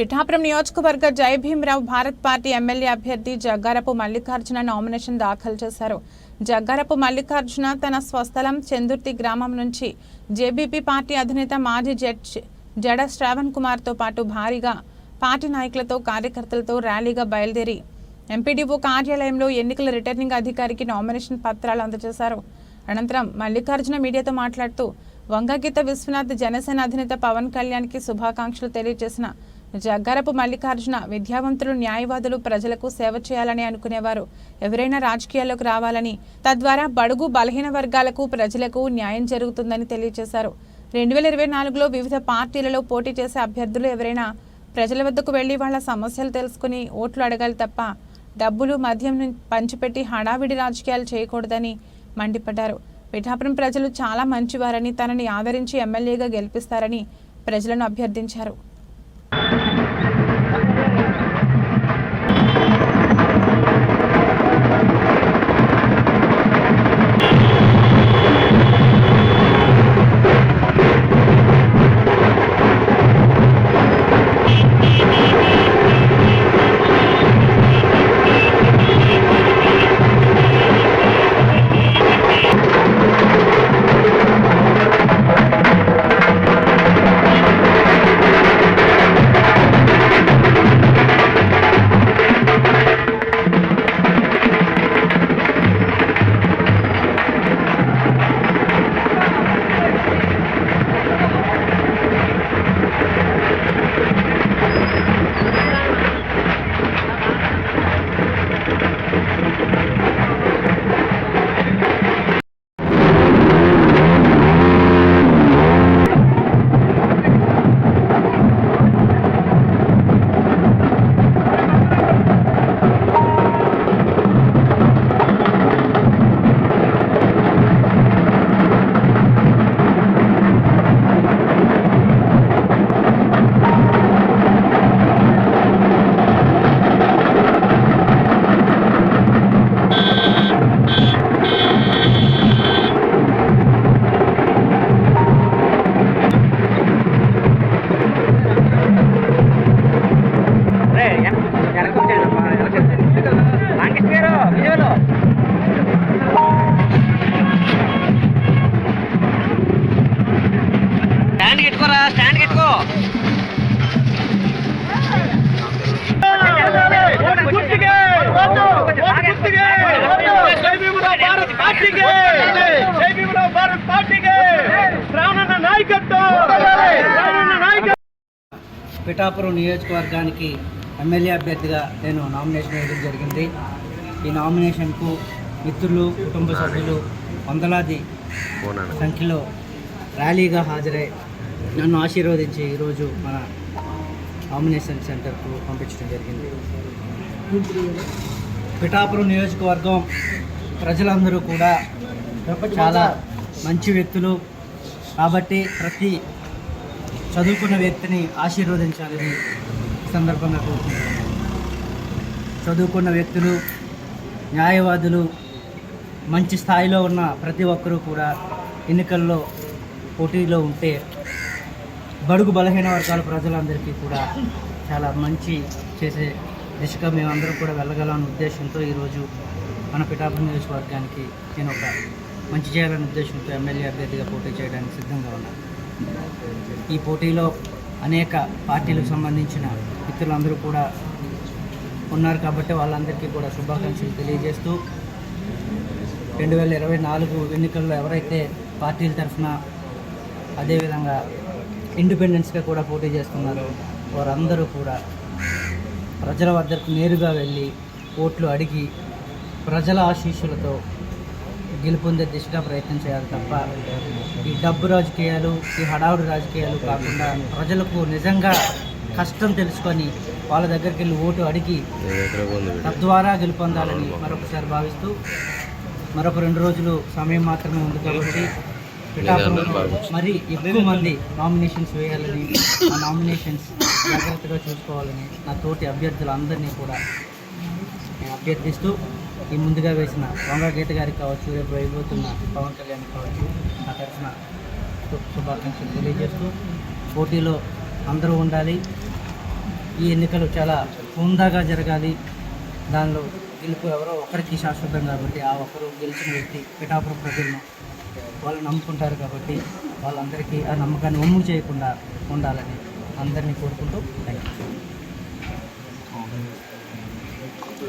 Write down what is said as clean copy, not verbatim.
పిఠాపురం నియోజకవర్గ జై Bhimarao Bharat party MLA అభ్యర్థి జగ్గారపు మల్లికార్జున నామినేషన్ దాఖలు చేశారు. జగ్గారపు మల్లికార్జున తన స్వస్థలం చందుర్తి గ్రామం నుంచి జేబీపీ పార్టీ అధినేత మాజీ జడ శ్రావణ్ కుమార్తో పాటు భారీగా పార్టీ నాయకులతో కార్యకర్తలతో ర్యాలీగా బయలుదేరి ఎంపీడీఓ కార్యాలయంలో ఎన్నికల రిటర్నింగ్ అధికారికి నామినేషన్ పత్రాలు అందజేశారు. అనంతరం మల్లికార్జున మీడియాతో మాట్లాడుతూ వంగగీత విశ్వనాథ్ జనసేన అధినేత పవన్ కళ్యాణ్కి శుభాకాంక్షలు తెలియజేసిన జగ్గారపు మల్లికార్జున విద్యావంతులు, న్యాయవాదులు, ప్రజలకు సేవ చేయాలని అనుకునేవారు ఎవరైనా రాజకీయాల్లోకి రావాలని, తద్వారా బడుగు బలహీన వర్గాలకు, ప్రజలకు న్యాయం జరుగుతుందని తెలియజేశారు. 2024లో వివిధ పార్టీలలో పోటీ చేసే అభ్యర్థులు ఎవరైనా ప్రజల వద్దకు వెళ్లి వాళ్ల సమస్యలు తెలుసుకుని ఓట్లు అడగాలి తప్ప డబ్బులు, మద్యం పంచిపెట్టి హడావిడి రాజకీయాలు చేయకూడదని మండిపడ్డారు. పిఠాపురం ప్రజలు చాలా మంచివారని, తనని ఆదరించి ఎమ్మెల్యేగా గెలిపిస్తారని ప్రజలను అభ్యర్థించారు. పిఠాపురం నియోజకవర్గానికి ఎమ్మెల్యే అభ్యర్థిగా నేను నామినేషన్ వేయడం జరిగింది. ఈ నామినేషన్కు మిత్రులు, కుటుంబ సభ్యులు వందలాది సంఖ్యలో ర్యాలీగా హాజరై నన్ను ఆశీర్వదించి ఈరోజు మన నామినేషన్ సెంటర్కు పంపించడం జరిగింది. పిఠాపురం నియోజకవర్గం ప్రజలందరూ కూడా చాలా మంచి వ్యక్తులు కాబట్టి ప్రతి చదువుకున్న వ్యక్తిని ఆశీర్వదించాలని సందర్భంగా కోరుకుంటున్నాను. చదువుకున్న వ్యక్తులు, న్యాయవాదులు, మంచి స్థాయిలో ఉన్న ప్రతి ఒక్కరూ కూడా ఎన్నికల్లో పోటీలో ఉంటే బడుగు బలహీన వర్గాల ప్రజలందరికీ కూడా చాలా మంచి చేసే దిశగా మేమందరం కూడా వెళ్ళగలమనే ఉద్దేశంతో ఈరోజు మన పిఠాపురం నియోజకవర్గానికి నేను ఒక మంచి చేయాలనే ఉద్దేశంతో ఎమ్మెల్యే అభ్యర్థిగా పోటీ చేయడానికి సిద్ధంగా ఉన్నాను. ఈ పోటీలో అనేక పార్టీలకు సంబంధించిన మిత్రులందరూ కూడా ఉన్నారు కాబట్టి వాళ్ళందరికీ కూడా శుభాకాంక్షలు తెలియజేస్తూ 2024 ఎన్నికల్లో ఎవరైతే పార్టీల తరఫున అదేవిధంగా ఇండిపెండెన్స్గా కూడా పోటీ చేస్తున్నారో వారందరూ కూడా ప్రజల వద్దకు నేరుగా వెళ్ళి ఓట్లు అడిగి ప్రజల ఆశీస్సులతో గెలుపొందే దిశగా ప్రయత్నం చేయాలి తప్ప ఈ డబ్బు రాజకీయాలు, ఈ హడావుడి రాజకీయాలు కాకుండా ప్రజలకు నిజంగా కష్టం తెలుసుకొని వాళ్ళ దగ్గరికి వెళ్ళి ఓటు అడిగి తద్వారా గెలుపొందాలని మరొకసారి భావిస్తూ మరొక 2 రోజులు సమయం మాత్రమే ఉంది కాబట్టి పిఠాపురంలో మరి ఎక్కువ మంది నామినేషన్స్ వేయాలని, ఆ నామినేషన్స్ జాగ్రత్తగా చూసుకోవాలని నా తోటి అభ్యర్థులందరినీ కూడా నేను అభ్యర్థిస్తూ ఈ ముందుగా వేసిన వంగగీత గారికి కావచ్చు, రేపు వేయబోతున్న పవన్ కళ్యాణ్ కావచ్చు నా తరఫున శుభాకాంక్షలు తెలియజేస్తూ పోటీలో అందరూ ఉండాలి. ఈ ఎన్నికలు చాలా హుందాగా జరగాలి. దానిలో గెలుపు ఎవరో ఒకరికి శాశ్వతం కాబట్టి ఆ ఒకరు గెలిచిన వ్యక్తి పిఠాపురం ప్రజలను వాళ్ళు నమ్ముకుంటారు కాబట్టి వాళ్ళందరికీ ఆ నమ్మకాన్ని ఒమ్ము చేయకుండా ఉండాలని అందరినీ కోరుకుంటూ థ్యాంక్ యూ.